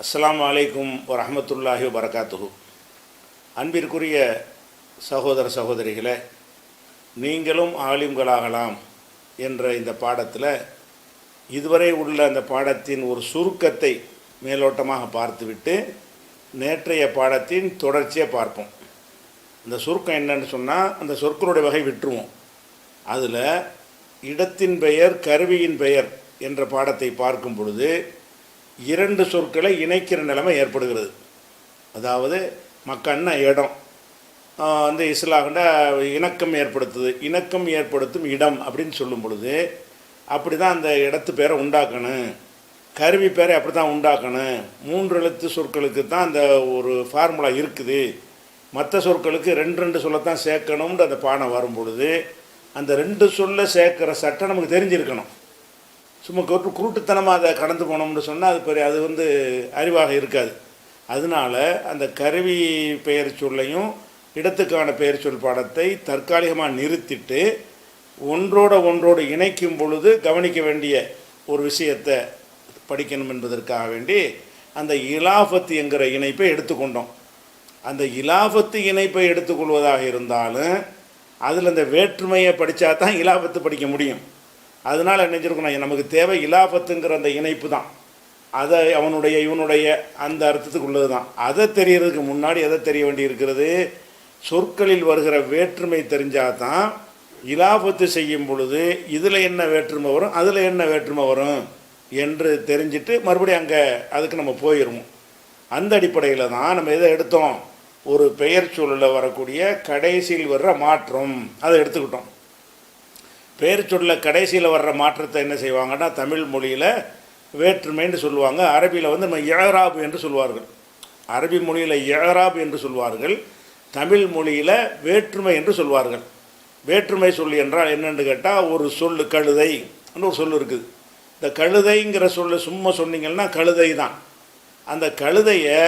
அஸ்ஸலாமு அலைக்கும் வரஹ்மத்துல்லாஹி வபரகாத்துஹு. அன்பிற்குரிய சகோதர சகோதரிகளே, நீங்களும் ஆலிம்களாகலாம் என்ற இந்த பாடத்தில் இதுவரை உள்ள அந்த பாடத்தின் ஒரு சுருக்கத்தை மேலோட்டமாக பார்த்துவிட்டு நேற்றைய பாடத்தின் தொடர்ச்சியை பார்ப்போம். இந்த சுருக்கம் என்னன்னு சொன்னால், அந்த சொற்களுடைய வகை விட்டுருவோம். அதில் இடத்தின் பெயர் கருவியின் பெயர் என்ற பாடத்தை பார்க்கும் பொழுது இரண்டு சொற்களை இணைக்கிற நிலைமை ஏற்படுகிறது. அதாவது மக்கன்னா இடம் வந்து இஸ்லாம்ட இணக்கம் ஏற்படுத்துது, இணக்கம் ஏற்படுத்தும் இடம் அப்படின்னு சொல்லும் பொழுது அப்படி தான் அந்த இடத்து பேரை உண்டாக்கணும், கருவி பேரை அப்படி தான் உண்டாக்கணும். 3 எழுத்து சொற்களுக்கு தான் அந்த ஒரு ஃபார்முலா இருக்குது. மற்ற சொற்களுக்கு 2 சொல்லத்தான் சேர்க்கணும்ன்ற அந்த பாடம் வரும் பொழுது அந்த 2 சொல்ல சேர்க்குற சட்டம் நமக்கு தெரிஞ்சிருக்கணும். சும்மா குருட்டுத்தனமாக அதை கடந்து போனோம்னு சொன்னால் அது வந்து அறிவாக இருக்காது. அதனால் அந்த கருவி பெயர் சொல்லையும் இடத்துக்கான பெயர் சொல் பாடத்தை தற்காலிகமாக நிறுத்திட்டு ஒன்றோடு இணைக்கும் பொழுது கவனிக்க வேண்டிய ஒரு விஷயத்தை படிக்கணும் என்பதற்காக வேண்டி அந்த இலாஃபத்து என்கிற இணைப்பை எடுத்துக்கொண்டோம். அந்த இலாஃபத்து இணைப்பை எடுத்துக்கொள்வதாக இருந்தாலும் அதில் அந்த வேற்றுமையை படித்தா தான் இலாஃபத்து படிக்க முடியும். அதனால் என்ன செஞ்சுருக்கணும், நமக்கு தேவை இலாஃபத்துங்கிற அந்த இணைப்பு தான். அதை அவனுடைய இவனுடைய அந்த அர்த்தத்துக்கு உள்ளது தான். அதை தெரியறதுக்கு முன்னாடி எதை தெரிய வேண்டி இருக்கிறது, சொற்களில் வருகிற வேற்றுமை தெரிஞ்சால் தான் இலாஃபத்து செய்யும் பொழுது இதில் என்ன வேற்றுமை வரும் அதில் என்ன வேற்றுமை வரும் என்று தெரிஞ்சுட்டு மறுபடியும் அங்கே அதுக்கு நம்ம போயிடுவோம். அந்த அடிப்படையில் தான் நம்ம எதை எடுத்தோம், ஒரு பெயர் சொல்லில் வரக்கூடிய கடைசியில் வர்ற மாற்றம் அதை எடுத்துக்கிட்டோம். பெயர் சொல்ல கடைசியில் வர்ற மாற்றத்தை என்ன செய்வாங்கன்னா தமிழ் மொழியில் வேற்றுமைன்னு சொல்லுவாங்க. அரபியில் வந்து நம்ம இஅராப் என்று சொல்வார்கள். அரபி மொழியில் இஅராப் என்று சொல்வார்கள், தமிழ் மொழியில் வேற்றுமை என்று சொல்வார்கள். வேற்றுமை சொல் என்றால் என்னென்னு கேட்டால், ஒரு சொல் கழுதை ஒரு சொல் இருக்குது. இந்த கழுதைங்கிற சொல்ல சும்மா சொன்னீங்கன்னா கழுதை தான். அந்த கழுதையை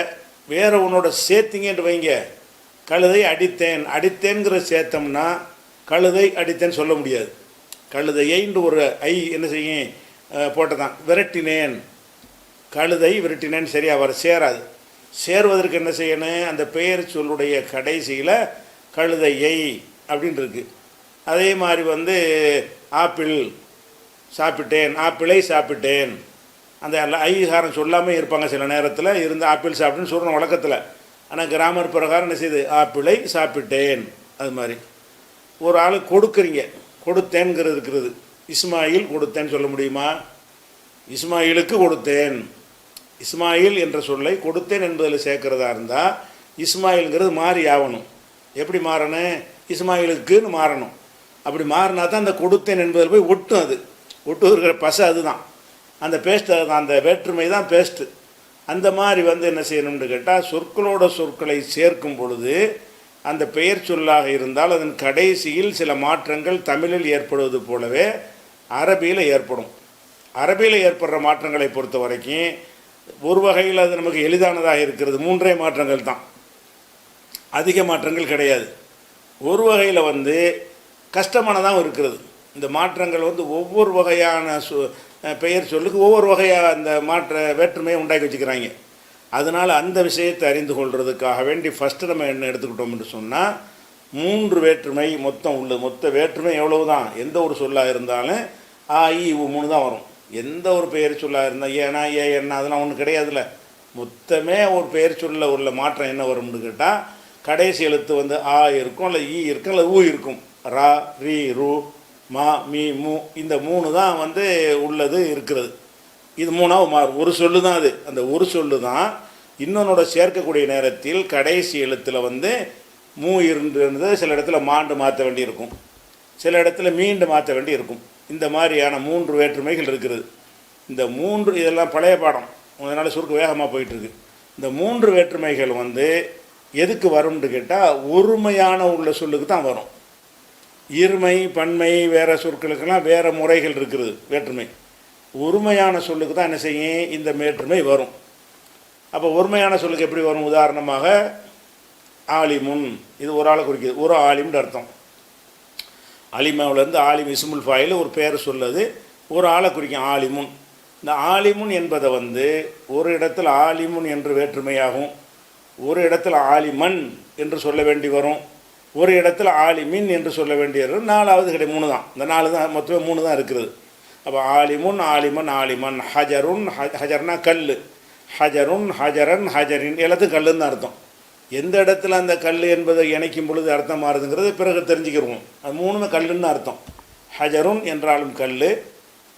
வேறு ஒன்றோட சேர்த்திங்கன்னு வைங்க, கழுதை அடித்தேன்கிற சேர்த்தோம்னா கழுதை அடித்தேன்னு சொல்ல முடியாது. கழுதையைன்று ஒரு என்ன செய்யும் போட்டதான் விரட்டினேன், கழுதை விரட்டினேன் சரியாக வர சேராது. சேருவதற்கு என்ன செய்யணும், அந்த பெயர் சொல்லுடைய கடைசியில் கழுதையை அப்படின்னு இருக்குது. அதே மாதிரி வந்து ஆப்பிள் சாப்பிட்டேன், ஆப்பிளை சாப்பிட்டேன், அந்த ஐகாரம் சொல்லாமல் இருப்பாங்க சில நேரத்தில் இருந்து ஆப்பிள் சாப்பிட்டேன்னு சொல்கிறோம் வழக்கத்தில். ஆனால் கிராமர் பிரகாரம் என்ன செய்யுது, ஆப்பிளை சாப்பிட்டேன். அது மாதிரி ஒரு ஆள் கொடுக்குறீங்க, கொடுத்தேன்கிறது இருக்கிறது. இஸ்மாயில் கொடுத்தேன்னு சொல்ல முடியுமா, இஸ்மாயிலுக்கு கொடுத்தேன். இஸ்மாயில் என்ற சொல்லை கொடுத்தேன் என்பதில் சேர்க்கிறதா இருந்தால் இஸ்மாயிலுங்கிறது மாறி ஆகணும். எப்படி மாறணும், இஸ்மாயிலுக்குன்னு மாறணும். அப்படி மாறினா தான் அந்த கொடுத்தேன் என்பதில் போய் ஒட்டும். அது ஒட்டு இருக்கிற பசை அதுதான், அந்த பேஸ்ட் அதுதான், அந்த வேற்றுமை தான் பேஸ்ட்டு. அந்த மாதிரி வந்து என்ன செய்யணும்னு கேட்டால், சொற்களோட சொற்களை சேர்க்கும் பொழுது அந்த பெயர் சொல்லாக இருந்தால் அதன் கடைசியில் சில மாற்றங்கள் தமிழில் ஏற்படுவது போலவே அரபியில் ஏற்படும். அரபியில் ஏற்படுற மாற்றங்களை பொறுத்த வரைக்கும் ஒரு வகையில் அது நமக்கு எளிதானதாக இருக்கிறது. 3 மாற்றங்கள் தான், அதிக மாற்றங்கள் கிடையாது. ஒரு வகையில் வந்து கஷ்டமானதாகவும் இருக்கிறது. இந்த மாற்றங்கள் வந்து ஒவ்வொரு வகையான பெயர் சொல்லுக்கு ஒவ்வொரு வகையாக அந்த வேற்றுமையை உண்டாக்கி வச்சுக்கிறாங்க. அதனால் அந்த விஷயத்தை அறிந்து கொள்வதற்காக வேண்டி ஃபஸ்ட்டு நம்ம என்ன எடுத்துக்கிட்டோம் என்று சொன்னால் 3 வேற்றுமை மொத்தம் உள்ளது. மொத்த வேற்றுமை எவ்வளவு தான், எந்த ஒரு சொல்லாக இருந்தாலும் ஆ இ உ 3 தான் வரும். எந்த ஒரு பெயர் சொல்லாக இருந்தால் ஏனா ஏ என்ன அதெல்லாம் ஒன்றும் கிடையாதுல்ல. மொத்தமே ஒரு பெயர் சொல்ல உள்ள மாற்றம் என்ன வரும்னு கேட்டால், கடைசி எழுத்து வந்து ஆ இருக்கும், இல்லை ஈ இருக்கும், இல்லை ஊ இருக்கும். ரா ரீ ரு மா மீ மூ இந்த 3 தான் வந்து உள்ளது இருக்கிறது. இது 3ஆக மாறும். ஒரு சொல்லு தான் அது. அந்த ஒரு சொல்லு தான் இன்னொன்னோட சேர்க்கக்கூடிய நேரத்தில் கடைசி எழுத்தில் வந்து மூ இருந்தது சில இடத்துல மாண்டு மாற்ற வேண்டி இருக்கும், சில இடத்துல மீண்டு மாற்ற வேண்டி இருக்கும். இந்த மாதிரியான 3 வேற்றுமைகள் இருக்கிறது. இந்த 3 இதெல்லாம் பழைய பாடம், அதனால் சுருக்க வேகமாக போயிட்டுருக்கு. இந்த 3 வேற்றுமைகள் வந்து எதுக்கு வரும்னு கேட்டால், ஒருமையான உள்ள சொல்லுக்கு தான் வரும். இருமை பன்மை வேறு சொற்களுக்கெல்லாம் வேறு முறைகள் இருக்கிறது வேற்றுமை. ஒருமையான சொல்லுக்கு தான் என்ன செய்யும் இந்த வேற்றுமை வரும். அப்போ ஒருமையான சொல்லுக்கு எப்படி வரும், உதாரணமாக ஆலிமுன், இது ஒரு ஆளை குறிக்கிது, ஒரு ஆலிம்னு அர்த்தம். அலிமாவிலேருந்து ஆலிம் இஸ்முல் ஃபாயில் ஒரு பேர் சொல்லுது, ஒரு ஆளை குறிக்கும் ஆலிமுன். இந்த ஆலிமுன் என்பதை வந்து ஒரு இடத்துல ஆலிமுன் என்று வேற்றுமையாகும், ஒரு இடத்துல ஆலிமன் என்று சொல்ல வேண்டி வரும், ஒரு இடத்துல ஆலிமின் என்று சொல்ல வேண்டிய வரும். நாலாவது கிடையாது, 3 தான். இந்த 4 தான், மொத்தமே 3 தான் இருக்கிறது. அப்போ ஆலிமுன் ஆலிமன் ஆலிமன், ஹஜருன் ஹஜர்னா கல், ஹஜருன் ஹஜரன் ஹஜரின், எல்லாத்துக்கும் கல்லுன்னு தான் அர்த்தம். எந்த இடத்துல அந்த கல் என்பதை இணைக்கும் பொழுது அர்த்தம் மாறுதுங்கிறது பிறகு தெரிஞ்சுக்கிறோம். அது 3மே கல்லுன்னு அர்த்தம். ஹஜருன் என்றாலும் கல்,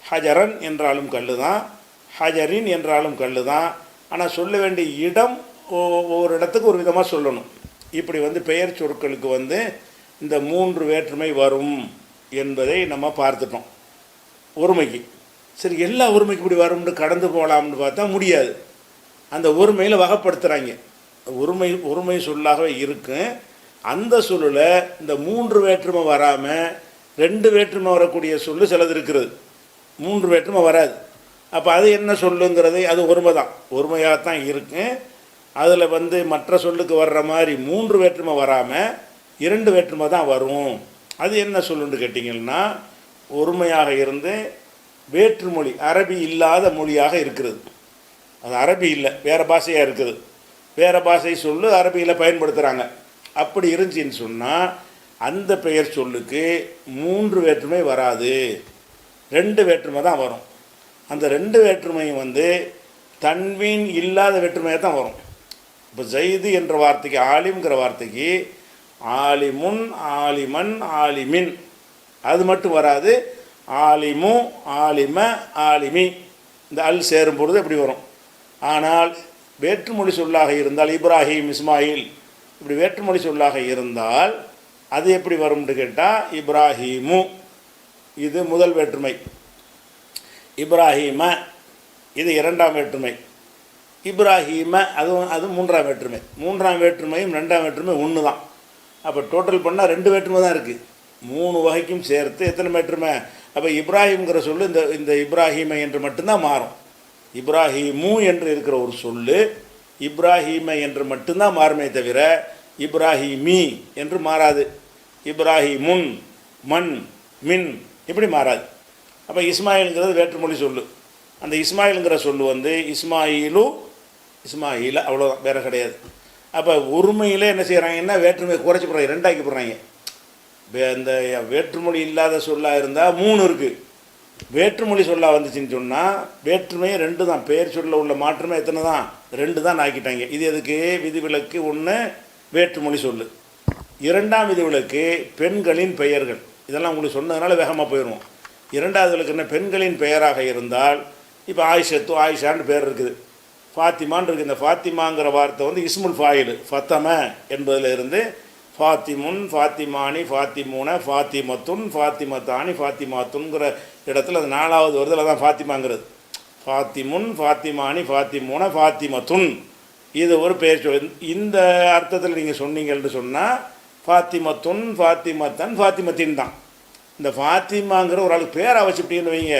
ஹஜரன் என்றாலும் கல் தான், ஹஜரின் என்றாலும் கல் தான். ஆனால் சொல்ல வேண்டிய இடம் ஒவ்வொரு இடத்துக்கு ஒரு விதமாக சொல்லணும். இப்படி வந்து பெயர் சொற்களுக்கு வந்து இந்த 3 வேற்றுமை வரும் என்பதை நம்ம பார்த்துட்டோம் ஒருமைக்கு. சரி, எல்லா ஒருமைக்கு இப்படி வரும்னு கடந்து போகலாம்னு பார்த்தா முடியாது. அந்த ஒருமையில் வகைப்படுத்துகிறாங்க. ஒருமை சொல்லாகவே இருக்கும். அந்த சொல்லில் இந்த 3 வேற்றுமை வராமல் 2 வேற்றுமை வரக்கூடிய சொல்லு சிலது இருக்கிறது. 3 வேற்றுமை வராது. அப்போ அது என்ன சொல்லுங்கிறது அது ஒருமை தான், ஒருமையாகத்தான் இருக்கும். அதில் வந்து மற்ற சொல்லுக்கு வர்ற மாதிரி 3 வேற்றுமை வராமல் 2 வேற்றுமை தான் வரும். அது என்ன சொல்லுன்னு கேட்டிங்கன்னா, ஒருமையாக இருந்து வேற்றுமொழி அரபி இல்லாத மொழியாக இருக்கிறது. அது அரபி இல்லை, வேறு பாஷையாக இருக்குது. வேறு பாஷை சொல்லு அரபியில் பயன்படுத்துகிறாங்க. அப்படி இருந்துச்சின்னு சொன்னால் அந்த பெயர் சொல்லுக்கு 3 வேற்றுமை வராது, 2 வேற்றுமை தான் வரும். அந்த 2 வேற்றுமையும் வந்து தன்வீன் இல்லாத வேற்றுமையாக தான் வரும். இப்போ ஜெயிது என்ற வார்த்தைக்கு, ஆலிம்ங்கிற வார்த்தைக்கு ஆலிமுன் ஆலிமன் ஆலிமின் அது மட்டும் வராது. ஆலிமு ஆலிம ஆலிமி இந்த அல் சேரும் பொழுது எப்படி வரும். ஆனால் வேற்றுமொழி சொல்லாக இருந்தால் இப்ராஹிம் இஸ்மாயில் இப்படி வேற்றுமொழி சொல்லாக இருந்தால் அது எப்படி வரும்னு கேட்டால் இப்ராஹிமு இது முதல் வேற்றுமை, இப்ராஹிம இது 2ஆம் வேற்றுமை, இப்ராஹிம அது 3ஆம் வேற்றுமை. 3ஆம் வேற்றுமையும் 2ஆம் வேற்றுமை ஒன்று தான். அப்போ டோட்டல் பண்ணால் 2 வேற்றுமை தான் இருக்குது. 3 வகைக்கும் சேர்த்து எத்தனை வேற்றுமை? அப்போ இப்ராஹிம்ங்கிற சொல்லு இந்த இப்ராஹிமை என்று மட்டும்தான் மாறும். இப்ராஹிமு என்று இருக்கிற ஒரு சொல்லு இப்ராஹிமை என்று மட்டும்தான் மாறுமே தவிர இப்ராஹிமி என்று மாறாது. இப்ராஹிமுன் மண் மின் இப்படி மாறாது. அப்போ இஸ்மாயிலுங்கிறது வேற்றுமொழி சொல்லு. அந்த இஸ்மாயிலுங்கிற சொல்லு வந்து இஸ்மாயில அவ்வளோதான், வேறு கிடையாது. அப்போ ஒருமையிலே என்ன செய்கிறாங்கன்னா வேற்றுமையை குறைச்சி போடுறாங்க, 2 ஆக்கி போடுறாங்க. இந்த வேற்றுமொழி இல்லாத சொல்லாக இருந்தால் 3 இருக்குது. வேற்றுமொழி சொல்லாக வந்துச்சுன்னு சொன்னால் வேற்றுமையே 2 தான். பெயர் சொல்ல உள்ள மாற்றமே எத்தனை தான்? 2 தான் ஆக்கிட்டாங்க. இது எதுக்கு? விதிவிலக்கு 1 வேற்றுமொழி சொல்லு, 2ஆம் விதிவிலக்கு பெண்களின் பெயர்கள். இதெல்லாம் உங்களுக்கு சொன்னதுனால வேகமாக போயிடுவோம். 2வது விலக்கு என்ன? பெண்களின் பெயராக இருந்தால் இப்போ ஆயிஷத்து ஆயிஷான்னு பேர் இருக்குது, ஃபாத்திமான் இருக்குது. இந்த ஃபாத்திமாங்கிற வார்த்தை வந்து இஸ்முல் ஃபாயில் ஃபத்தம என்பதில் இருந்து ஃபாத்திமுன் ஃபாத்திமானி ஃபாத்திமூன ஃபாத்திமத்துன் ஃபாத்திமத்தானி ஃபாத்திமாத்துங்கிற இடத்துல அது 4வது வருதில் தான் ஃபாத்திமாங்கிறது. ஃபாத்திமுன் ஃபாத்திமானி ஃபாத்திமூன ஃபாத்திமத்துன் இது ஒரு பெயர் சொல். இந்த அர்த்தத்தில் நீங்கள் சொன்னீங்கன்னு சொன்னால் ஃபாத்திமத்துன் ஃபாத்திமத்தன் ஃபாத்திமத்தின் தான். இந்த ஃபாத்திமாங்கிற ஒரு ஆளுக்கு பேரை வச்சுட்டீங்கன்னு வைங்க,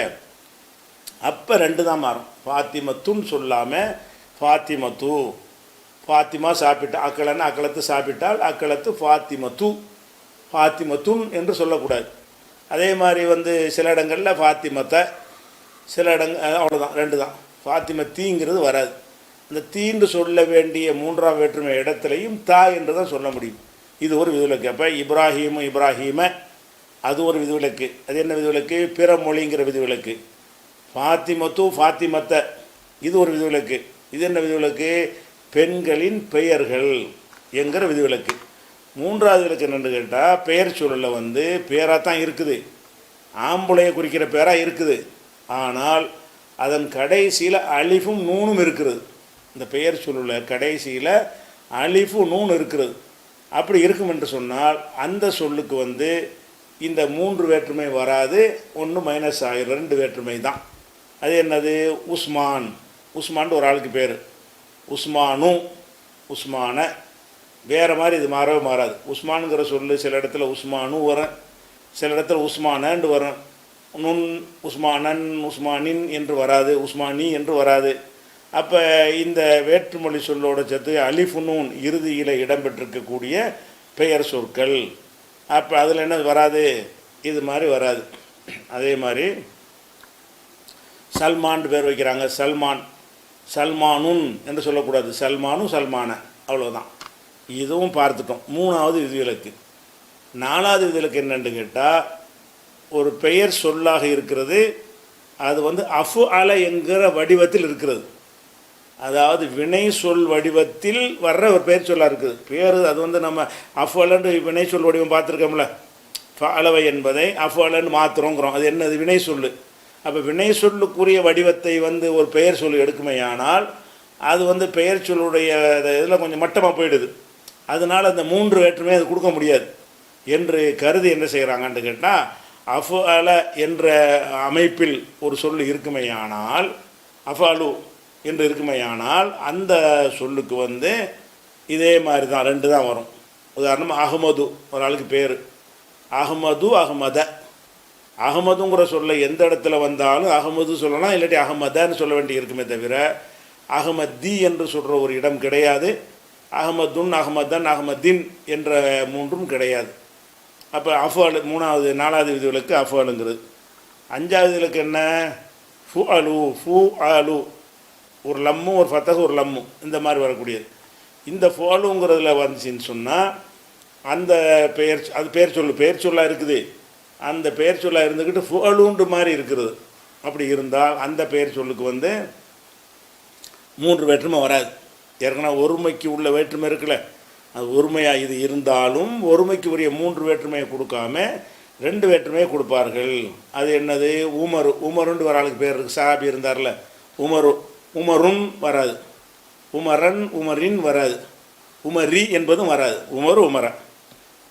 அப்போ 2 தான் மாறும். ஃபாத்திமத்துன்னு சொல்லாமல் ஃபாத்திமத்து. ஃபாத்திமா சாப்பிட்டா அக்களன்னு அக்களத்து சாப்பிட்டால் அக்களத்து ஃபாத்திமத்து, ஃபாத்திமத்துன் என்று சொல்லக்கூடாது. அதே மாதிரி வந்து சில இடங்களில் ஃபாத்திமத்தை, சில இடங்கள் அவ்வளோதான், 2 தான். ஃபாத்திமத்தீங்கிறது வராது. அந்த தீன்று சொல்ல வேண்டிய 3ஆம் வேற்றுமை இடத்துலையும் தா என்று தான் சொல்ல முடியும். இது ஒரு விதிவிலக்கு. அப்போ இப்ராஹிமு இப்ராஹிம அது ஒரு விதிவிலக்கு. அது என்ன விதிவிலக்கு? பிற மொழிங்கிற விதிவிலக்கு. ஃபாத்திமத்து ஃபாத்திமத்தை இது ஒரு விதிவிலக்கு. இது என்ன விதிவிலக்கு? பெண்களின் பெயர்கள் என்கிற விதிவிலக்கு. 3வது விலக்கு என்னென்னு கேட்டால் பெயர் சூழலில் வந்து பேராக தான் இருக்குது, ஆம்பளையை குறிக்கிற பேராக இருக்குது. ஆனால் அதன் கடைசியில் அலிஃபும் நூனும் இருக்கிறது. இந்த பெயர் சூழலில் கடைசியில் அலிஃபு நூன் இருக்கிறது. அப்படி இருக்கும் என்று சொன்னால் அந்த சொல்லுக்கு வந்து இந்த 3 வேற்றுமை வராது, 1 மைனஸ் ஆகிரும், 2 வேற்றுமை தான். அது என்னது? உஸ்மான். உஸ்மான் ஒரு ஆளுக்கு பேர். உஸ்மானு உஸ்மான வேறு மாதிரி இது மாறவே மாறாது. உஸ்மானுங்கிற சொல்லு சில இடத்துல உஸ்மானு வரும், சில இடத்துல உஸ்மானன்று வரும். நுண் உஸ்மானன் உஸ்மானின் என்று வராது, உஸ்மானி என்று வராது. அப்போ இந்த வேற்றுமொழி சொல்லோட சேர்த்து அலிஃபு நூன் இறுதியில் இடம்பெற்றிருக்கக்கூடிய பெயர் சொற்கள். அப்போ அதில் என்ன வராது? இது மாதிரி வராது. அதே மாதிரி சல்மான் பேர் வைக்கிறாங்க, சல்மான், சல்மானுன் என்று சொல்லக்கூடாது, சல்மானும் சல்மான, அவ்வளோதான். இதுவும் பார்த்துட்டோம். மூணாவது விதிவிலக்கு. நாலாவது விதிவிலக்கு என்னென்னு கேட்டால், ஒரு பெயர் சொல்லாக இருக்கிறது, அது வந்து அஃபு அல என்கிற வடிவத்தில் இருக்கிறது. அதாவது வினை சொல் வடிவத்தில் வர்ற ஒரு பெயர் சொல்லாக இருக்குது. பேர் அது வந்து நம்ம அஃபு அலன்னு வினை சொல் வடிவம் பார்த்துருக்கோம்ல, அளவை என்பதை அஃபு அலன்னு மாத்திரங்கிறோம். அது என்னது? வினை சொல்லு. அப்போ வினை சொல்லுக்குரிய வடிவத்தை வந்து ஒரு பெயர் சொல் எடுக்குமையானால் அது வந்து பெயர் சொல்லுடைய இதில் கொஞ்சம் மட்டமாக போயிடுது. அதனால் அந்த மூன்று வேற்றுமே அது கொடுக்க முடியாது என்று கருதி என்ன செய்கிறாங்கன்னு கேட்டால், அஃபு அல என்ற அமைப்பில் ஒரு சொல் இருக்குமையானால், அஃபாலு என்று இருக்குமையானால் அந்த சொல்லுக்கு வந்து இதே மாதிரி தான் ரெண்டு தான் வரும். உதாரணமாக அகமது, ஒரு ஆளுக்கு பேர் அகமது, அகமத. அகமதுங்கிற சொல்ல எந்த இடத்துல வந்தாலும் அகமது சொல்லலாம், இல்லாட்டி அகமதன்னு சொல்ல வேண்டி இருக்குமே தவிர அகமதி என்று சொல்கிற ஒரு இடம் கிடையாது. அகமதுன், அகமதன், அகமதின் என்ற மூன்றும் கிடையாது. அப்போ அஃபாலு மூணாவது. நாலாவது விதிவிலக்கு அஃபாலுங்கிறது. அஞ்சாவது விதிவிலக்கு என்ன? ஃபு அலு, ஃபு அலு, ஒரு லம்மு, ஒரு ஃபத்தகு, ஒரு லம்மு, இந்த மாதிரி வரக்கூடியது. இந்த ஃபுஅலுங்கிறதுல வந்துச்சின்னு சொன்னால் அந்த பெயர், அது பெயர் சொல்லு, பெயர் சொல்லாக இருக்குது. அந்த பெயர் சொல்லாக இருந்துக்கிட்டு ஃபுஅலுன்ற மாதிரி இருக்கிறது. அப்படி இருந்தால் அந்த பெயர் சொல்லுக்கு வந்து மூன்று வேற்றுமை வராது. ஏற்கனவே ஒருமைக்கு உள்ள வேற்றுமை இருக்குல்ல, அது ஒருமையாக இது இருந்தாலும் ஒருமைக்கு உரிய மூன்று வேற்றுமையை கொடுக்காம ரெண்டு வேற்றுமையை கொடுப்பார்கள். அது என்னது? உமரு. உமருன்னு ஒரு ஆளுக்கு பேர் இருக்குது, சாபி இருந்தார்ல, உமரு. உமருன் வராது, உமரன், உமரின் வராது, உமரி என்பதும் வராது. உமரு, உமர.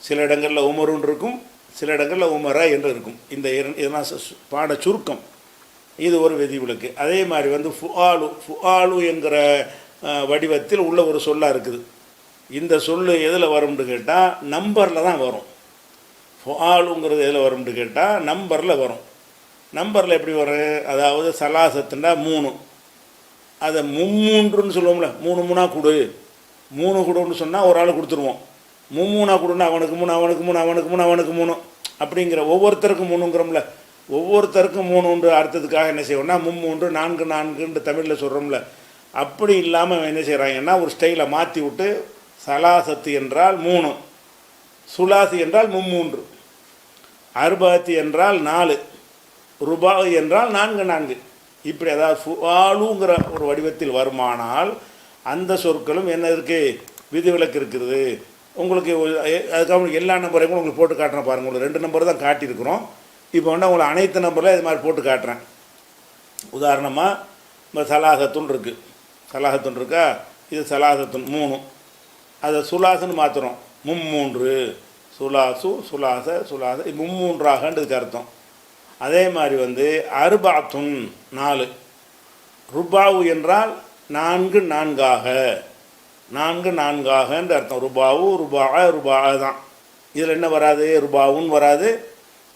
சில இடங்களில் உமருன் இருக்கும், சில இடங்களில் உமர என்று இருக்கும். இந்த இதெல்லாம் பாட சுருக்கம். இது ஒரு விதிவிலக்கு. அதே மாதிரி வந்து ஃபுஆலு, ஃபுஆலு என்கிற வடிவத்தில் உள்ள ஒரு சொல்லாக இருக்குது. இந்த சொல் எதில் வரும்னு கேட்டால் நம்பரில் தான் வரும். ஃபுஆலுங்கிறது எதில் வரும்னு கேட்டால் நம்பரில் வரும். நம்பரில் எப்படி வரும்? அதாவது சலாசத்துனா 3, அதை மும்மூன்றுன்னு சொல்லுவோம்ல, 3 3 கொடு, 3 கொடுன்னு சொன்னால் ஒரு ஆள் கொடுத்துருவோம். 3 கொடுன்னா அவனுக்கு 3, அவனுக்கு 3, அவனுக்கு 3, அவனுக்கு 3 அப்படிங்கிற ஒவ்வொருத்தருக்கும் 3ங்கிறோம்ல. ஒவ்வொருத்தருக்கும் 3 அர்த்தத்துக்காக என்ன செய்வோம்னா 3 4 4 தமிழில் சொல்கிறோம்ல. அப்படி இல்லாமல் என்ன செய்கிறாங்கன்னா ஒரு ஸ்டைலை மாற்றி விட்டு சலாசத்து என்றால் 3, சுலாசி என்றால் 3, அர்பாத்தி என்றால் 4, ருபா என்றால் 4 4. இப்படி அதாவது ஃபுஆலுங்கிற ஒரு வடிவத்தில் வருமானால் அந்த சொற்களும் என்ன இருக்குது? விதிவிலக்கு இருக்குது. உங்களுக்கு அதுக்காக எல்லா நம்பரையும் கூட உங்களுக்கு போட்டு காட்டுறேன் பாருங்கள். உங்களுக்கு 2 நம்பர் தான் காட்டியிருக்கிறோம். இப்போ வந்து உங்களை அனைத்து நம்பரில் இது மாதிரி போட்டு காட்டுறேன். உதாரணமாக இப்போ சலாசத்துன் இருக்குது, சலாசத்துன் இருக்கா, இது சலாசத்துன் 3, அதை சுலாசுன்னு மாற்றுறோம், 3 சுலாசு, சுலாச, சுலாச, 3ஆகன்றதுக்கு அர்த்தம். அதே மாதிரி வந்து அர்பாத்துன் 4, ருபாவு என்றால் 4 4ஆக, 4 4ஆகன்ற அர்த்தம். ருபாவு, ருபா, ருபா தான். இதில் என்ன வராது? ருபாவுன்னு வராது,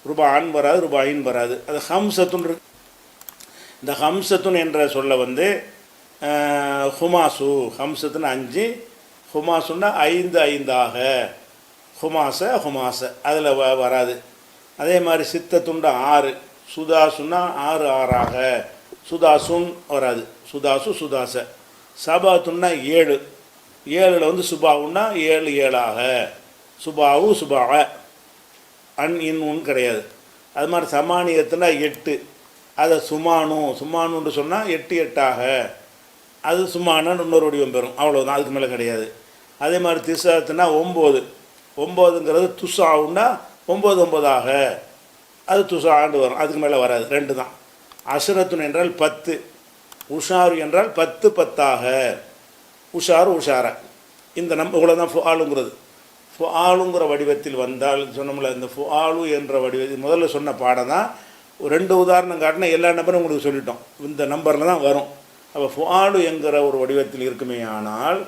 ருபான் வராது, ருபாயின் வராது. அது ஹம்சத்துன் இருக்கு. இந்த ஹம்சத்துன் என்ற சொல்ல வந்து ஹுமாசு, ஹம்சத்துன்னு 5, ஹுமாசுன்னா 5 5ஆக, ஹுமாச ஹுமாச அதில் வராது. அதே மாதிரி சித்தத்துண்டா 6, சுதாசுன்னா 6 6ஆக, சுதாசுன் வராது, சுதாசு சுதாச. சபாத்துன்னா 7, 7ல் வந்து சுபாவுன்னா 7 7ஆக, சுபாவு சுபா, அன் இன்னு கிடையாது. அது மாதிரி சமானியத்துனா 8, அதை சுமானு, சுமானுன்னு சொன்னால் 8 8ஆக, அது சுமானன்னு இன்னொரு வடிவம் பெறும். அவ்வளோதான், அதுக்கு மேலே கிடையாது. அதே மாதிரி திசாத்துனா 9, 9ங்கிறது துசாவுன்னா 9 9ஆக, அது துசாண்டு வரும், அதுக்கு மேலே வராது. 2 தான். அசுரத்துன் என்றால் 10, உஷாரு என்றால் 10 10ஆக, உஷாரு உஷார. இந்த இவ்வளோ தான் ஃபுஆலுங்கிறது. ஃபுஆலுங்கிற வடிவத்தில் வந்தால் சொன்னோம்ல, இந்த ஃபுஆலு என்ற வடிவத்தில் முதல்ல சொன்ன பாடம் தான். 2 உதாரணம் காட்டினா எல்லா நம்பரும் உங்களுக்கு சொல்லிட்டோம், இந்த நம்பரில் தான் வரும். அப்போ ஃபுஆலு என்கிற ஒரு வடிவத்தில் இருக்குமேயானால்,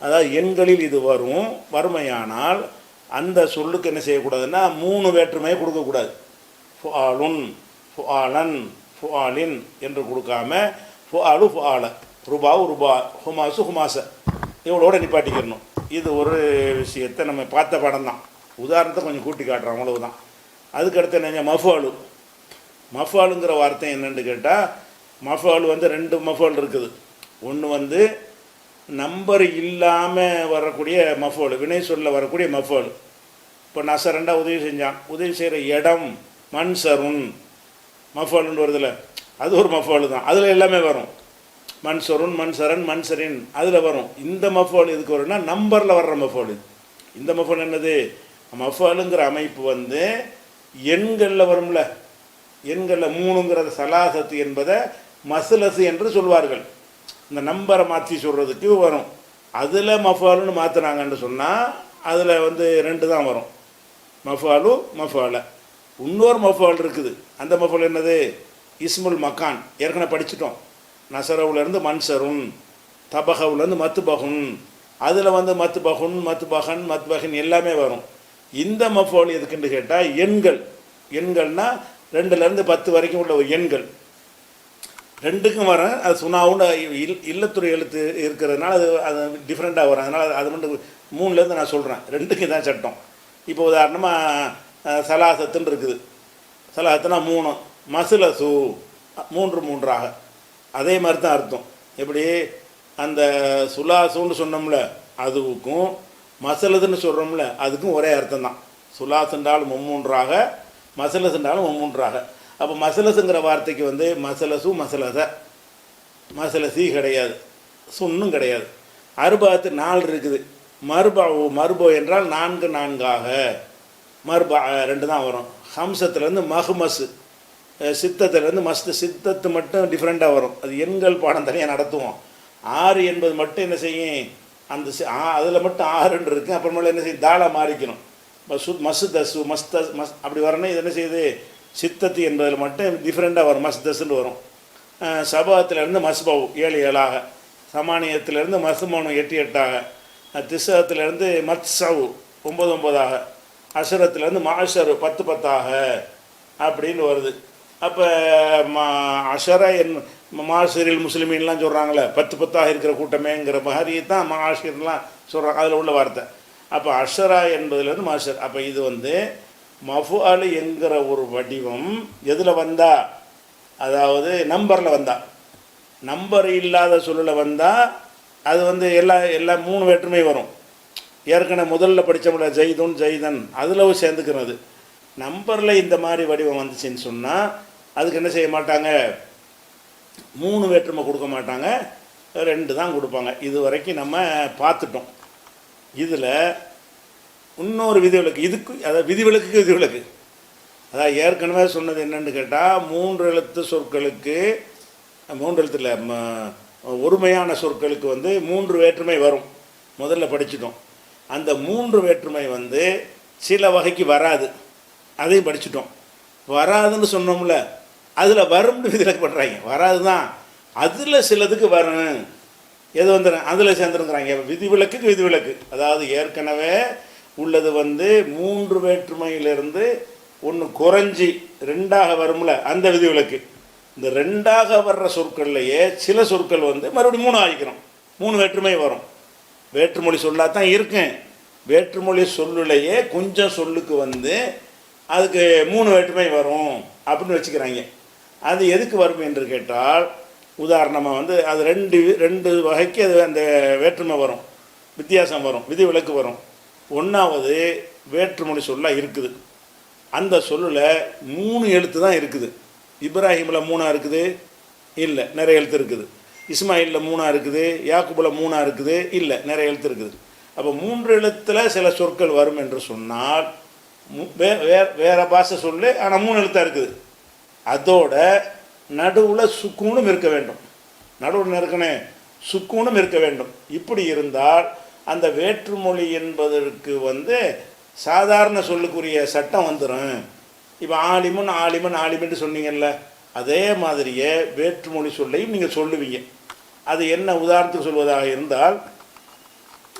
அதாவது எண்களில் இது வரும், வறுமையானால் அந்த சொல்லுக்கு என்ன செய்யக்கூடாதுன்னா 3 வேற்றுமையை கொடுக்கக்கூடாது. ஃபுஆலுன், ஃபுஆலன், ஃபுஆலின் என்று கொடுக்காம ஃபுஆலு ஃபுஆல, ருபாவு ருபா, ஹுமாசு ஹுமாச, இவ்வளோட நிப்பாட்டிக்கிறணும். இது ஒரு விஷயத்தை நம்ம பார்த்த படம் தான். உதாரணத்தை கொஞ்சம் கூட்டி காட்டுறோம், அவ்வளவுதான். அதுக்கடுத்து என்ன? மஃபாலு. மஃபாலுங்கிற வார்த்தை என்னென்னு கேட்டால் மஃபால் வந்து ரெண்டு மஃபால் இருக்குது. ஒன்று வந்து நம்பர் இல்லாமல் வரக்கூடிய மஃபால், வினை சொல்ல வரக்கூடிய மஃபால். இப்போ நசரண்டா உதவி செஞ்சான், உதவி செய்கிற இடம் மன்சருன் மஃபால்னு வருதில்ல, அது ஒரு மஃபால் தான். அதில் எல்லாமே வரும். மன்சருன், மன்சரன், மன்சரின் அதில் வரும். இந்த மஃபால் எதுக்கு வரும்னா நம்பரில் வர்ற மஃபால் இது. இந்த மஃபால் என்னது? மஃபாலுங்கிற அமைப்பு வந்து எண்களில் வரும்ல, எண்களில் மூணுங்கிறது சலாசத்து என்பதை மசலசு என்று சொல்வார்கள். இந்த நம்பரை மாற்றி சொல்கிறதுக்கு வரும். அதில் மஃபாலுன்னு மாற்றினாங்கன்னு சொன்னால் அதில் வந்து ரெண்டு தான் வரும், மஃபாலு மஃபால. இன்னொரு மஃபால் இருக்குது. அந்த மஃபால் என்னது? இஸ்முல் மக்கான். ஏற்கனவே படிச்சுட்டோம். நசரவுலேருந்து மன்சருன், தபகவுலேருந்து மத்துபகுன், அதில் வந்து மத்துபகுன், மத்துபகன், மத்பகன் எல்லாமே வரும். இந்த மஃபால் எதுக்குன்னு கேட்டால் எண்கள். எண்கள்னால் 2லேருந்து 10 வரைக்கும் உள்ள எண்கள் ரெண்டுக்கும் வரும். அது சுனாவுன்னு இல்லத்துறை எழுத்து இருக்கிறதுனால அது டிஃப்ரெண்ட்டாக வரும். அதனால் அது மட்டும் 3லேருந்து நான் சொல்கிறேன். 2க்கு தான் சட்டம். இப்போ உதாரணமாக சலாசத்துன்னு இருக்குது. சலாசத்துனா 3, மசுலசு 3 அதே மாதிரி தான் அர்த்தம். எப்படி அந்த சுலாசுன்னு சொன்னோம்ல அதுவுக்கும் மசலதுன்னு சொல்கிறோம்ல அதுக்கும் ஒரே அர்த்தம் தான். சுலாசுன்றாலும் 3, மசலசுன்றாலும் 3. அப்போ மசலசுங்கிற வார்த்தைக்கு வந்து மசலசு மசலச, மசலசி கிடையாது, சுன்னும் கிடையாது. அறுபாத்து 4 இருக்குது. மர்போ என்றால் 4 மர்பா 2 தான் வரும். ஹம்சத்துலேருந்து மஹ்மஸு, சித்தத்துலேருந்து மஸ்து. சித்தத்து மட்டும் டிஃப்ரெண்ட்டாக வரும். அது எண்கள் பாடம் தனியாக நடத்துவோம். 6 என்பது மட்டும் என்ன செய்யும், அந்த அதில் மட்டும் 6 இருக்குது. அப்புறமேல என்ன செய்யும், தாளா மாறிக்கணும். மசு தசு மஸ் அப்படி வரணும். இது என்ன செய்யுது, சித்தத்து என்பதில் மட்டும் டிஃப்ரெண்ட்டாக வரும், மஸ்தஸ்ன்னு வரும். சபாத்திலேருந்து மஸ்பவு 7 சமானியத்திலேருந்து மசுமனு 8 திசத்திலேருந்து மத்சவு 9 அஷரத்துலேருந்து மாஷரு 10 அப்படின்னு வருது. அப்போ அஷரா மாஷரில் முஸ்லிமீன்லாம் சொல்கிறாங்களே 10 இருக்கிற கூட்டமேங்கிற மாதிரி தான் மாஷிர்லாம் சொல்கிறாங்க, அதில் உள்ள வார்த்தை. அப்போ அஷரா என்பதுலேருந்து மாஷர். அப்போ இது வந்து மஃபாலு என்கிற ஒரு வடிவம் எதில் வந்தால், அதாவது நம்பரில் வந்தால், நம்பர் இல்லாத சொல்லில் வந்தால் அது வந்து எல்லா 3 வேற்றுமை வரும். ஏற்கனவே முதல்ல படித்தோம்ல ஜெய்துன் ஜெய்தன், அதில் சேர்ந்துக்கிறது. நம்பரில் இந்த மாதிரி வடிவம் வந்துச்சுன்னு சொன்னால் அதுக்கு என்ன செய்ய மாட்டாங்க, 3 வேற்றுமை கொடுக்க மாட்டாங்க, 2 தான் கொடுப்பாங்க. இது வரைக்கும் நம்ம பார்த்துட்டோம். இதில் இன்னொரு விதிவிலக்கு, இதுக்கு அதாவது விதிவிலக்குக்கு விதிவிலக்கு. அதாவது ஏற்கனவே சொன்னது என்னென்னு கேட்டால் 3 எழுத்து சொற்களுக்கு, 3 எழுத்துல ஒருமையான சொற்களுக்கு வந்து 3 வேற்றுமை வரும். முதல்ல படிச்சிட்டோம். அந்த 3 வேற்றுமை வந்து சில வகைக்கு வராது, அதையும் படிச்சிட்டோம். வராதுன்னு சொன்னோம்ல, அதில் வரும்னு விதிவிலக்கு பண்ணுறாங்க. வராது தான், அதில் சிலதுக்கு வரும். எது வந்துடும், அதில் சேர்ந்துருக்குறாங்க. விதிவிலக்குக்கு விதிவிலக்கு. அதாவது ஏற்கனவே உள்ளது வந்து 3 வேற்றுமையிலிருந்து 1 குறைஞ்சி 2ஆக வரும்ல, அந்த விதிவிலக்கு. இந்த 2ஆக வர்ற சொற்கள்லையே சில சொற்கள் வந்து மறுபடியும் 3 ஆகிக்கிறோம். 3 வேற்றுமை வரும். வேற்றுமொழி சொல்லாதான் இருக்கும். வேற்றுமொழி சொல்லுலையே கொஞ்சம் சொல்லுக்கு வந்து அதுக்கு 3 வேற்றுமை வரும் அப்படின்னு வச்சுக்கிறாங்க. அது எதுக்கு வரும் என்று கேட்டால், உதாரணமாக வந்து அது ரெண்டு வகைக்கு அது அந்த வேற்றுமை வரும், வித்தியாசம் வரும், விதிவிலக்கு வரும். 1வது வேற்றுமொழி சொல்லாக இருக்குது. அந்த சொல்லில் 3 எழுத்து தான் இருக்குது. இப்ராஹிமில் 3 இருக்குது, இல்லை நிறைய எழுத்து இருக்குது. இஸ்மாயிலில் 3 இருக்குது, யாக்குபில் 3 இருக்குது, இல்லை நிறைய எழுத்து இருக்குது. அப்போ 3 எழுத்தில் சில சொற்கள் வரும் என்று சொன்னால் வேறு பாஷை சொல்லு, ஆனால் 3 எழுத்தாக இருக்குது. அதோட நடுவில் சுக்கூனும் இருக்க வேண்டும். நடுவில் இருக்கணும், சுக்கூனும் இருக்க வேண்டும். இப்படி இருந்தால் அந்த வேற்றுமொழி என்பதற்கு வந்து சாதாரண சொல்லுக்குரிய சட்டம் வந்துடும். இப்போ ஆலிமன் சொன்னீங்கல்ல, அதே மாதிரியே வேற்றுமொழி சொல்லையும் நீங்கள் சொல்லுவீங்க. அது என்ன உதாரணத்துக்கு சொல்வதாக இருந்தால்,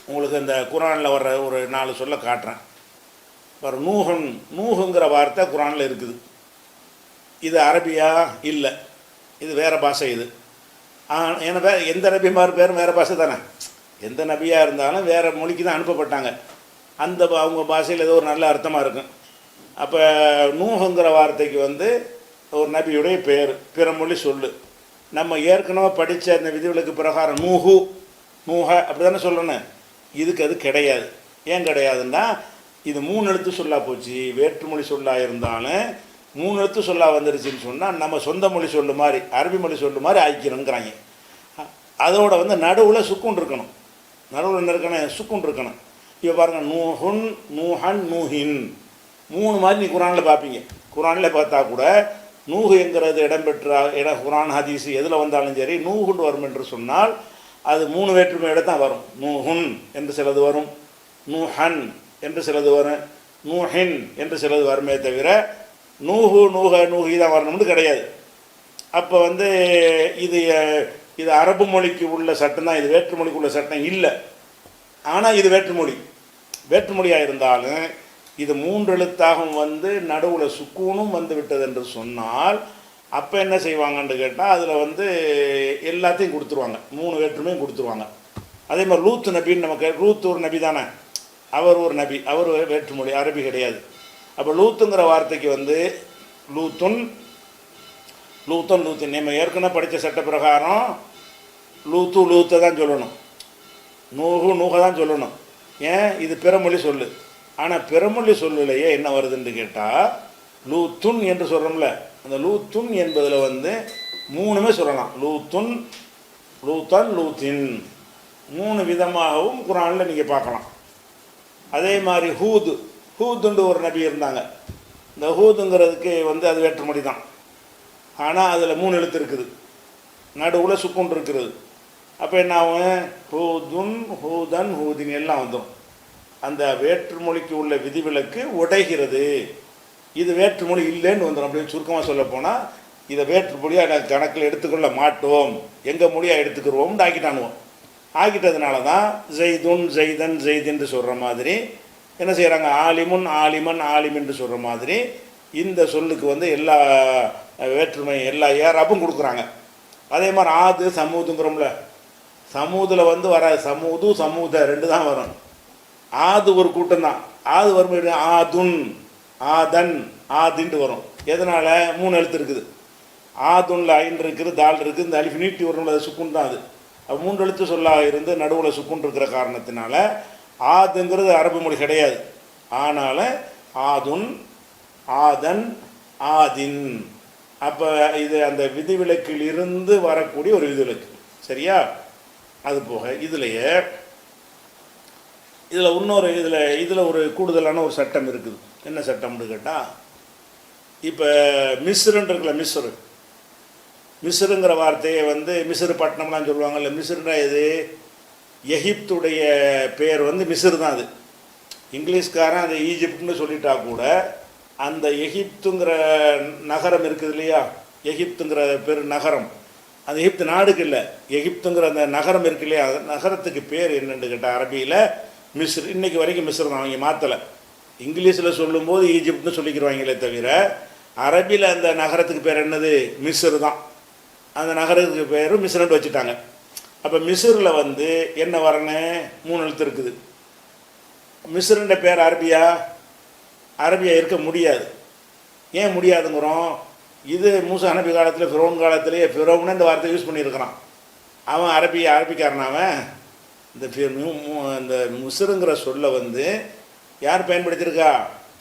உங்களுக்கு இந்த குரானில் வர்ற ஒரு 4 சொல்ல காட்டுறேன். ஒரு நூகுங்கிற வார்த்தை குரானில் இருக்குது. இது அரபியா இல்லை, இது வேறு பாஷை. இது ஏன்னா எந்த நபிமார் பேரும் வேறு பாஷை தானே. எந்த நபியாக இருந்தாலும் வேறு மொழிக்கு தான் அனுப்பப்பட்டாங்க. அந்த அவங்க பாஷையில் ஏதோ ஒரு நல்ல அர்த்தமாக இருக்கும். அப்போ நூகுங்கிற வார்த்தைக்கு வந்து ஒரு நபியுடைய பேர், பிற மொழி சொல்லு. நம்ம ஏற்கனவே படித்த அந்த விதிவிலக்கு பிரகாரம் நூஹு நூஹ அப்படி தானே சொல்லணும். இதுக்கு அது கிடையாது. ஏன் கிடையாதுன்னா இது 3 எழுத்து சொல்லா போச்சு. வேற்றுமொழி சொல்லா இருந்தாலும் 3 எழுத்து சொல்லா வந்துருச்சுன்னு சொன்னால் நம்ம சொந்த மொழி சொல்லு மாதிரி அரபி மொழி சொல்லு மாதிரி ஆக்கிக்கணுங்கிறாங்க. அதோட வந்து நடுவில் சுக்குன் இருக்கணும். நடுவில் என்ன இருக்கணும்? சுக்குன் இருக்கணும். இப்போ பாருங்கள், நூஹுன் நூஹன் நூஹின் 3 மாதிரி நீ குரானில் பார்ப்பீங்க. குரானில் பார்த்தா கூட நூஹு என்கிறது இடம்பெற்ற குரான் ஹதீஸ் எதில் வந்தாலும் சரி நூஹுன்னு வரும் என்று சொன்னால் அது 3 வேற்றுமையோட தான் வரும். நூஹுன் என்று சிலது வரும், நூஹன் என்று சிலது வரும், நூஹின் என்று சிலது வருமே தவிர நூஹு நூஹ நூஹி தான் வரணும்னு கிடையாது. அப்போ வந்து இது அரபு மொழிக்கு உள்ள சட்டம் தான், இது வேற்றுமொழிக்கு உள்ள சட்டம் இல்லை. ஆனால் இது வேற்றுமொழியாக இருந்தாலும் இது 3 எழுத்தாகவும் வந்து நடுவில் சுக்கூனும் வந்து விட்டது என்று சொன்னால் அப்போ என்ன செய்வாங்கன்னு கேட்டால் அதில் வந்து எல்லாத்தையும் கொடுத்துருவாங்க, 3 வேற்றுமையும் கொடுத்துருவாங்க. அதே மாதிரி லூத்து நபின்னு நமக்கு, லூத்து ஒரு நபி தானே, அவர் ஒரு நபி, அவர் வேற்றுமொழி, அரபி கிடையாது. அப்போ லூத்துங்கிற வார்த்தைக்கு வந்து லூத்துன் நம்ம ஏற்கனவே படித்த சட்ட பிரகாரம் லூத்தை தான் சொல்லணும், நூஹை தான் சொல்லணும். ஏன்? இது பிறமொழி சொல்லு. ஆனால் பிறமொழி சொல்லுலையே என்ன வருதுன்னு கேட்டால் லூத்துன் என்று சொல்கிறோம்ல, அந்த லூத்துன் என்பதில் வந்து 3மே சொல்லலாம். லூத்துன் லூத்தன் லூத்தின் 3 விதமாகவும் குரானில் நீங்கள் பார்க்கலாம். அதே மாதிரி ஹூதுண்டு ஒரு நபி இருந்தாங்க. இந்த ஹூதுங்கிறதுக்கு வந்து அது வேற்றுமொழி தான். ஆனால் அதில் 3 எழுத்து இருக்குது, நடுவில் சுக்குன் இருக்கிறது. அப்போ என்ன ஆகும்? ஹூதுன் ஹூதன் ஹூதின் எல்லாம் வந்துடும். அந்த வேற்றுமொழிக்கு உள்ள விதிவிலக்கு உடைகிறது. இது வேற்றுமொழி இல்லைன்னு வந்துடும். அப்படின்னு சுருக்கமாக சொல்ல போனால் இதை வேற்றுமொழியாக கணக்கில் எடுத்துக்கொள்ள மாட்டோம், எங்கள் மொழியாக எடுத்துக்கிறோம்னு ஆக்கிட்டானுவோம். ஆக்கிட்டதுனால தான் ஜெய்துன் ஜெய்தன் ஜெய்தின்னு சொல்கிற மாதிரி என்ன செய்கிறாங்க, ஆலிமுன் ஆலிமன் ஆலிம் என்று சொல்கிற மாதிரி இந்த சொல்லுக்கு வந்து எல்லா வேற்றுமை எல்லா ஏராப்பும் கொடுக்குறாங்க. அதே மாதிரி ஆது சமூதுங்கிறோம்ல, சமூதில் வந்து வராது, சமூத 2 தான் வரும். ஆது ஒரு கூட்டம் தான். ஆது வரும்போது ஆதுன் ஆதன் ஆதின்ட்டு வரும். எதனால்? 3 எழுத்து இருக்குது. ஆதுன்ல ஐன் இருக்குது, தால் இருக்குது, இந்த அலிஃப் நீட்டி வரும், அது சுக்குன் தான். அது 3 எழுத்து சொல்லாக இருந்து நடுவில் சுக்குன் இருக்கிற காரணத்தினால ஆதுங்கிறது அரபு மொழி கிடையாது. ஆனால் ஆதுன் ஆதன் ஆதின், அப்போ இது அந்த விதிவிலக்கில் இருந்து வரக்கூடிய ஒரு விதிவிலக்கு. சரியா? அது போக இதில் இன்னொரு இதில் ஒரு கூடுதலான ஒரு சட்டம் இருக்குது. என்ன சட்டம்னு கேட்டால், இப்போ மிஸ்ருன்னு இருக்குல்ல, மிஸ்ருங்கிற வார்த்தையை வந்து மிஸ்ரு பட்டணம்லாம் சொல்லுவாங்கல்ல. மிஸ்ருன்னா இது எகிப்துடைய பேர் வந்து மிஸ்ரு தான். அது இங்கிலீஷ்காரன் அதை ஈஜிப்ட்னு சொல்லிட்டா கூட அந்த எகிப்துங்கிற நகரம் இருக்குது இல்லையா, எகிப்துங்கிற பேர் நகரம், அந்த எகிப்து நாடுக்கு இல்லை, எகிப்துங்கிற அந்த நகரம் இருக்கு இல்லையா, நகரத்துக்கு பேர் என்னென்னு கேட்டால் அரபியில் மிஸ்ர். இன்றைக்கி வரைக்கும் மிஸ்ர் தான், அவங்க மாற்றலை. இங்கிலீஷில் சொல்லும்போது ஈஜிப்ட்னு சொல்லிக்கிறவாங்களே தவிர அரபியில் அந்த நகரத்துக்கு பேர் என்னது? மிஸ்ர் தான். அந்த நகரத்துக்கு பேர் மிஸ்ருன்னு வச்சுட்டாங்க. அப்போ மிஸ்ரில் வந்து என்ன வரணும்? 3 எழுத்து இருக்குது. மிஸ்ருன்ற பேர் அரபியா இருக்க முடியாது. ஏன் முடியாதுங்கிறோம்? இது மூசா நபி காலத்தில் ஃபிரௌன் காலத்திலேயே ஃபிரௌன்னு இந்த வார்த்தை யூஸ் பண்ணியிருக்கிறான். அவன் அரபிக்காரனாவன். இந்த மிஸ்ருங்கிற சொல்லை வந்து யார் பயன்படுத்தியிருக்கா?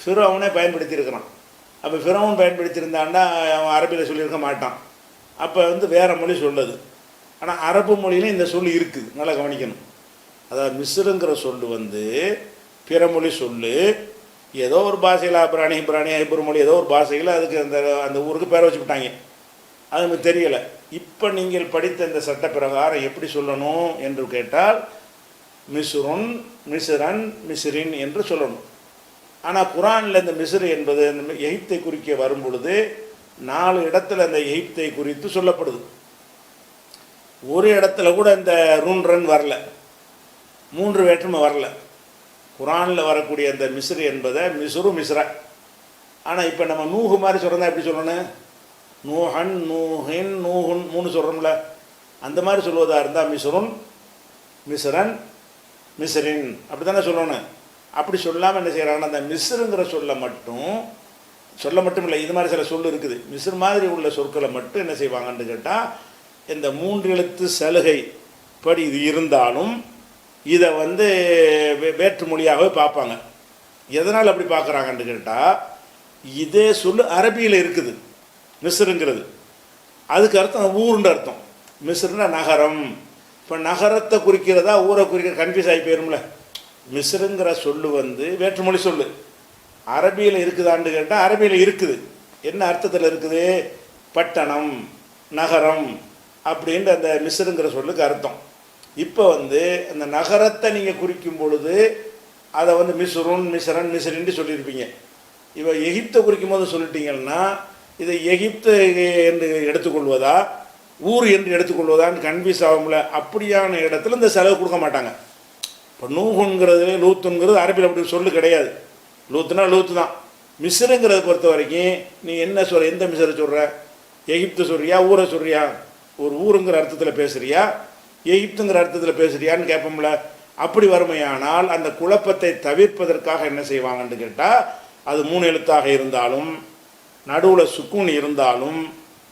ஃபிரௌனே பயன்படுத்தியிருக்கிறான். அப்போ ஃபிரௌன் பயன்படுத்தியிருந்தான்னா அவன் அரபியில் சொல்லியிருக்க மாட்டான். அப்போ வந்து வேறு மொழி சொல்லுது. ஆனால் அரபு மொழியிலும் இந்த சொல் இருக்குது, நல்லா கவனிக்கணும். அதாவது மிஸ்ருங்கிற சொல் வந்து பிறமொழி சொல்லு, ஏதோ ஒரு பாஷையில் அப்ரானி ஹிப்ரு மொழி ஏதோ ஒரு பாஷையில் அதுக்கு அந்த ஊருக்கு பேரை வச்சு விட்டாங்க. அது நமக்கு தெரியலை. இப்போ நீங்கள் படித்த இந்த சட்ட பிரகாரம் எப்படி சொல்லணும் என்று கேட்டால் மிஸ்ருன் மிஸ்ரன் மிஸ்ரின் என்று சொல்லணும். ஆனால் குரானில் இந்த மிஸ்ரு என்பது இந்த எகிப்தை குறிக்க வரும் பொழுது 4 இடத்துல இந்த எகிப்தை குறித்து சொல்லப்படுது. ஒரு இடத்துல கூட இந்த ரூன் வரல, 3 வேற்றுமை வரல. குரானில் வரக்கூடிய அந்த மிஸ்ரு என்பதை மிஸ்ர. ஆனால் இப்போ நம்ம நூஹு மாதிரி சொல்கிறதா எப்படி சொல்லணும்? நூஹன் நூஹின் நூஹுன் 3 சொல்கிறோம்ல, அந்த மாதிரி சொல்வதாக இருந்தால் மிஸ்ருன் மிஸ்ரன் மிஸ்ரின் அப்படி தானே சொல்லணும். அப்படி சொல்லாமல் என்ன செய்கிறாங்கன்னா அந்த மிஸ்ருங்கிற சொல்ல மட்டும் இல்லை, இது மாதிரி சில சொல் இருக்குது. மிஸ்ர் மாதிரி உள்ள சொற்களை மட்டும் என்ன செய்வாங்கன்னு கேட்டால் இந்த 3 எழுத்து சலுகை படி இது இருந்தாலும் இதை வந்து வேற்று மொழியாகவே பார்ப்பாங்க. எதனால் அப்படி பார்க்குறாங்கன்னு கேட்டால், இதே சொல்லு அரபியில் இருக்குது மிஸ்ருங்கிறது. அதுக்கு அர்த்தம் ஊருன்ற அர்த்தம். மிஸ்ருன்னா நகரம். இப்போ நகரத்தை குறிக்கிறதா ஊரை குறிக்கிற கன்ஃபியூஸ் ஆகி போயிரும்ல. மிஸ்ருங்கிற சொல்லு வந்து வேற்றுமொழி சொல்லு. அரபியில் இருக்குதான்னு கேட்டால் அரபியில் இருக்குது. என்ன அர்த்தத்தில் இருக்குது? பட்டணம், நகரம் அப்படின்ற அந்த மிஸ்ருங்கிற சொல்லுக்கு அர்த்தம். இப்போ வந்து அந்த நகரத்தை நீங்கள் குறிக்கும் பொழுது அதை வந்து மிஸ்ருன், மிஸ்ரன், மிஸ்ரின்னு சொல்லியிருப்பீங்க. இப்போ எகிப்தை குறிக்கும் போது சொல்லிட்டீங்கன்னா இதை எகிப்து என்று எடுத்துக்கொள்வதா ஊர் என்று எடுத்துக்கொள்வதான்னு கன்ஃபியூஸ் ஆகும்ல. அப்படியான இடத்துல இந்த செலவு கொடுக்க மாட்டாங்க. இப்போ நூகுங்கிறது லூத்துங்கிறது அரபியில் அப்படி சொல்லு கிடையாது. லூத்துனா லூத்து தான். மிஸ்ருங்கிறத பொறுத்த வரைக்கும் நீ என்ன சொல்கிற, எந்த மிஸ்ரை சொல்கிற? எகிப்து சொல்கிறியா, ஊரை சொல்கிறியா? ஒரு ஊருங்கிற அர்த்தத்தில் பேசுகிறியா, எகிப்துங்கிற அர்த்தத்தில் பேசுகிறியான்னு கேட்போம்ல. அப்படி வறுமையானால் அந்த குழப்பத்தை தவிர்ப்பதற்காக என்ன செய்வாங்கன்னு கேட்டால், அது 3 எழுத்தாக இருந்தாலும் நடுவில் சுக்கூன் இருந்தாலும்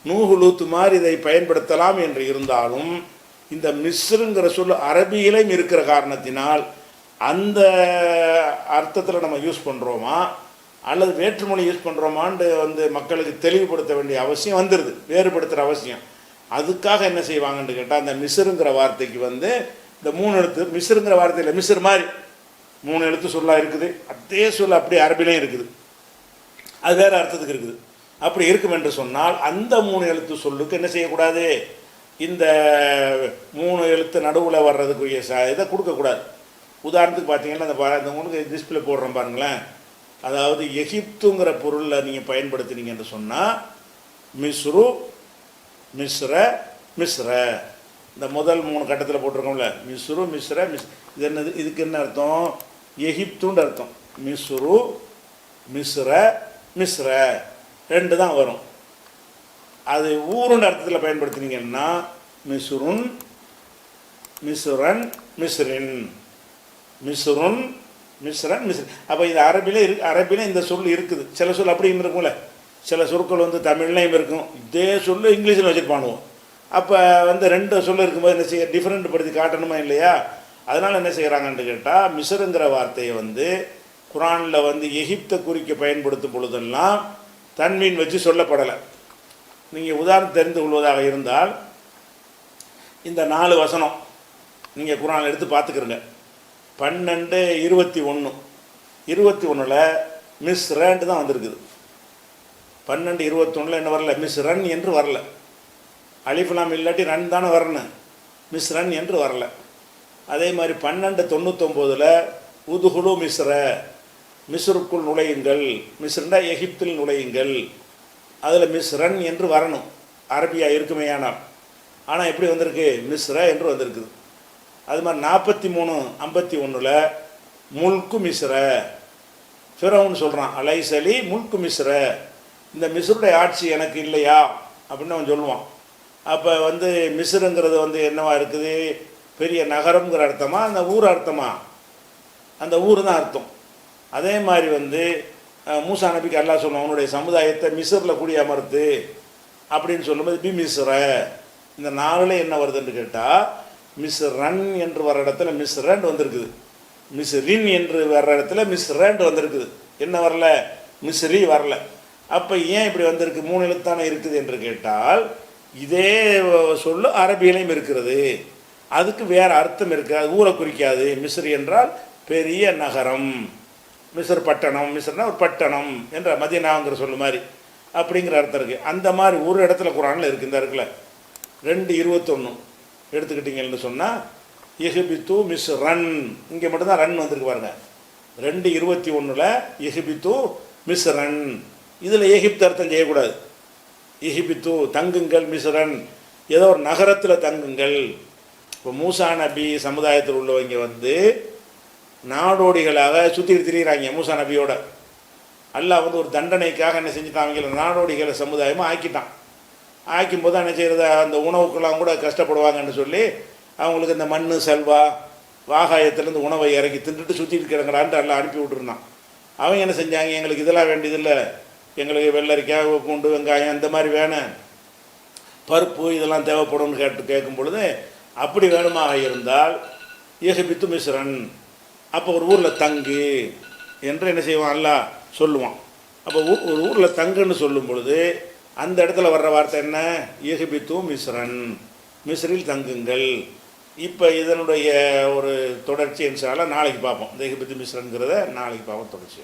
நூஹு லூத்து மாதிரி இதை பயன்படுத்தலாம் என்று இருந்தாலும் இந்த மிஸ்ருங்கிற சொல் அரபியிலையும் இருக்கிற காரணத்தினால் அந்த அர்த்தத்தில் நம்ம யூஸ் பண்ணுறோமா அல்லது வேற்றுமொழி யூஸ் பண்ணுறோமான்னு வந்து மக்களுக்கு தெளிவுபடுத்த வேண்டிய அவசியம் வந்துடுது, வேறுபடுத்துகிற அவசியம். அதுக்காக என்ன செய்வாங்கன்னு கேட்டால், அந்த மிஸ்ருங்கிற வார்த்தைக்கு வந்து இந்த 3 எழுத்து மிஸ்ருங்கிற வார்த்தையில் மிஸ்ர் மாதிரி 3 எழுத்து சொல்லாக இருக்குது. அதே சொல் அப்படியே அரபிலையும் இருக்குது, அது வேறு அர்த்தத்துக்கு இருக்குது. அப்படி இருக்கும் என்று சொன்னால் அந்த 3 எழுத்து சொல்லுக்கு என்ன செய்யக்கூடாது? இந்த 3 எழுத்து நடுவில் வர்றதுக்குரிய இதை கொடுக்கக்கூடாது. உதாரணத்துக்கு பார்த்தீங்கன்னா இந்த உங்களுக்கு டிஸ்பிளே போடுறோம் பாருங்களேன். அதாவது எகிப்துங்கிற பொருளில் நீங்கள் பயன்படுத்தினீங்கன்னு சொன்னால் மிஸ்ரு, மிஸ்ர, மிஸ்ர, இந்த முதல் 3 கட்டத்தில் போட்டிருக்கோம்ல, மிஸ்ரு, மிஸ்ர, இது என்னது? இதுக்கு என்ன அர்த்தம்? எகிப்துன்ற அர்த்தம். மிஸ்ரு, மிஸ்ர, மிஸ்ர 2 தான் வரும். அது ஊருன்ற அர்த்தத்தில் பயன்படுத்தினீங்கன்னா மிஸ்ருன், மிஸ்ரன், மிஸ்ரின், மிஸ்ருன், மிஸ்ரன், மிஸ்ரி. அப்போ இது அரபியில் இந்த சொல் இருக்குது. சில சொல் அப்படின்னு இருக்கும்ல, சில சொற்கள் வந்து தமிழ்லையும் இருக்கும், இதே சொல்லு இங்கிலீஷில் வச்சுருப்பானுவோம். அப்போ வந்து 2 சொல் இருக்கும்போது என்ன செய்ய, டிஃப்ரெண்ட் படுத்தி காட்டணுமா இல்லையா? அதனால் என்ன செய்கிறாங்கன்னு கேட்டால், மிஸ்ருங்கிற வார்த்தையை வந்து குரானில் வந்து எகிப்தை குறிக்க பயன்படுத்தும் பொழுதெல்லாம் தன்மீன் வச்சு சொல்லப்படலை. நீங்கள் உதாரணம் தெரிந்து கொள்வதாக இருந்தால் இந்த 4 வசனம் நீங்கள் குரானில் எடுத்து பார்த்துக்கிறங்க. 12:21 21ல் மிஸ்ரன்ட்டு தான் வந்திருக்குது. 12:21 என்ன வரல? மிஸ்ரன் என்று வரல. அலிஃப்லாம் இல்லாட்டி ரன் தானே வரணும், மிஸ்ரன் என்று வரல. அதே மாதிரி 12:99 உதுகுலு மிஸ்ர, மிஸ்ருக்குள் நுழையுங்கள், மிஸ்ரண்டா எகிப்தில் நுழையுங்கள், அதில் மிஸ்ரன் என்று வரணும், அரபியா இருக்குமேயானால். ஆனால் எப்படி வந்திருக்கு? மிஸ்ர என்று வந்திருக்குது. அது மாதிரி 43:51 முல்கு மிஸ்ர, ஃபிரௌன் சொல்கிறான் அலைசலி முல்கு மிஸ்ர, இந்த மிஸ்ருடைய ஆட்சி எனக்கு இல்லையா அப்படின்னு அவன் சொல்லுவான். அப்போ வந்து மிஸ்ருங்கிறது வந்து என்னவா இருக்குது? பெரிய நகரம்ங்கிற அர்த்தமா, அந்த ஊர் அர்த்தமா? அந்த ஊர் தான் அர்த்தம். அதே மாதிரி வந்து மூசா நபிக்கு அல்லாஹ் சொல்லுவான், அவனுடைய சமுதாயத்தை மிஸ்ரில் கூடி அமர்த்து அப்படின்னு சொல்லும்போது பி மிஸ்ர, இந்த 4 என்ன வருதுன்னு கேட்டால், மிஸ்ரன் என்று வர இடத்துல மிஸ்ரன் வந்திருக்குது, மிஸ்ரின் என்று வர்ற இடத்துல மிஸ்ரன் வந்திருக்குது. என்ன வரல? மிஸ்ரி வரல. அப்போ ஏன் இப்படி வந்திருக்கு? 3 எழுத்தானே இருக்குது என்று கேட்டால், இதே சொல்லு அரபியிலையும் இருக்கிறது, அதுக்கு வேறு அர்த்தம் இருக்காது, ஊரை குறிக்காது. மிஸ்ரி என்றால் பெரிய நகரம், மிஸ்ர் பட்டணம், மிஸ்ர்னா ஒரு பட்டணம் என்ற மதீனாங்கிற சொல்லு மாதிரி அப்படிங்கிற அர்த்தம் இருக்குது. அந்த மாதிரி ஒரு இடத்துல குரானில் இருக்குது. இந்த இருக்குல்ல 2:21 எடுத்துக்கிட்டீங்கன்னு சொன்னால் எஹிபித்து மிஸ்ரன், இங்கே மட்டும்தான் ரன் வந்திருக்கு பாருங்க. 2:21 எஹிபித்து மிஸ்ரன், இதில் எகிப்து அர்த்தம் செய்யக்கூடாது. எகிப்து தங்குங்கள், மிஸ்ரன் ஏதோ ஒரு நகரத்தில் தங்குங்கள். இப்போ மூசா நபி சமுதாயத்தில் உள்ளவங்க வந்து நாடோடிகளாக சுற்றிட்டு திரிகிறாங்க. மூசா நபியோட அல்லாஹ் வந்து ஒரு தண்டனைக்காக என்ன செஞ்சுட்டான், அவங்கள நாடோடிகளை சமுதாயமாக ஆக்கிட்டான். ஆக்கும்போது என்ன செய்கிறது, அந்த உணவுக்கெல்லாம் கூட கஷ்டப்படுவாங்கன்னு சொல்லி அவங்களுக்கு இந்த மண் செல்வா வாகாயத்துலேருந்து உணவை இறக்கி தின்றுட்டு சுற்றிட்டு இருக்கிறாங்களான்ட்டு எல்லாம் அனுப்பி விட்டுருந்தான். அவங்க என்ன செஞ்சாங்க, எங்களுக்கு இதெல்லாம் வேண்டியதில்லை, எங்களுக்கு வெள்ளரிக்காய் பூண்டு வெங்காயம் இந்த மாதிரி வேணும், பருப்பு இதெல்லாம் தேவைப்படும்னு கேட்கும் பொழுது, அப்படி வேணுமாக இருந்தால் இஹ்பித்து மிஸ்ரன், அப்போ ஒரு ஊரில் தங்கு என்று என்ன செய்வான் அல்லாஹ் சொல்லுவான். அப்போ ஒரு ஊரில் தங்குன்னு சொல்லும் பொழுது அந்த இடத்துல வர்ற வார்த்தை என்ன? இஹ்பித்து மிஸ்ரன், மிஸ்ரில் தங்குங்கள். இப்போ இதனுடைய ஒரு தொடர்ச்சி இன்ஷா அல்லாஹ் நாளைக்கு பார்ப்போம். இந்த இஹ்பித்து மிஸ்ரன்கிறத நாளைக்கு பார்ப்போம் தொடர்ச்சி.